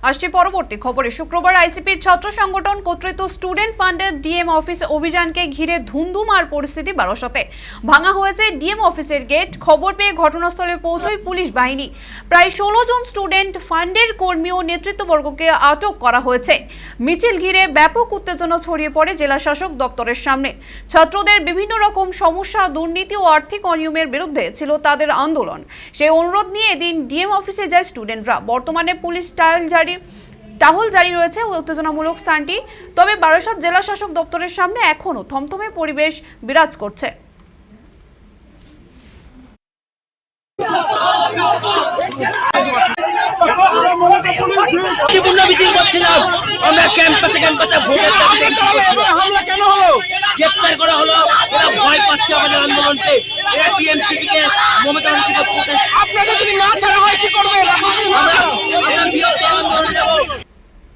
আসছে পরবর্তী খবরে। শুক্রবার আইসিপির ছাত্র সংগঠন কর্তৃক স্টুডেন্ট ফান্ডের ডিএম অফিস অভিযানকে ঘিরে ধুন্ধুমার পরিস্থিতি বারাসতে। ভাঙা হয়েছে ডিএম অফিসের গেট। খবর পেয়ে ঘটনাস্থলে পৌঁছয় পুলিশ বাহিনী। প্রায় 16 জন স্টুডেন্ট ফান্ডের কর্মী ও নেতৃত্ববর্গকে আটক করা হয়েছে। মিছিল ঘিরে ব্যাপক উত্তেজনা ছড়িয়ে পড়ে জেলা শাসক দপ্তরের সামনে। ছাত্রদের বিভিন্ন রকম সমস্যা, দুর্নীতি ও আর্থিক অনিয়মের বিরুদ্ধে ছিল তাদের আন্দোলন। সেই অনুরোধ নিয়ে এদিন ডিএম অফিসে যায় স্টুডেন্টরা। বর্তমানে পুলিশ টহল জারি রয়েছে উত্তেজনামূলক স্থানটি। তবে বারাসত জেলা শাসক দপ্তরের সামনে এখনো থমথমে পরিবেশ বিরাজ করছে। আমরা ক্যাম্পাসে হামলা কেন হলো, গ্রেফতার করা হলো। এরা ভয় পাচ্ছে আমাদের আন্দোলনকে। এরা টিএমসিপি কে মমতা আপনাদের যদি না ছাড়া হয় কি করবে?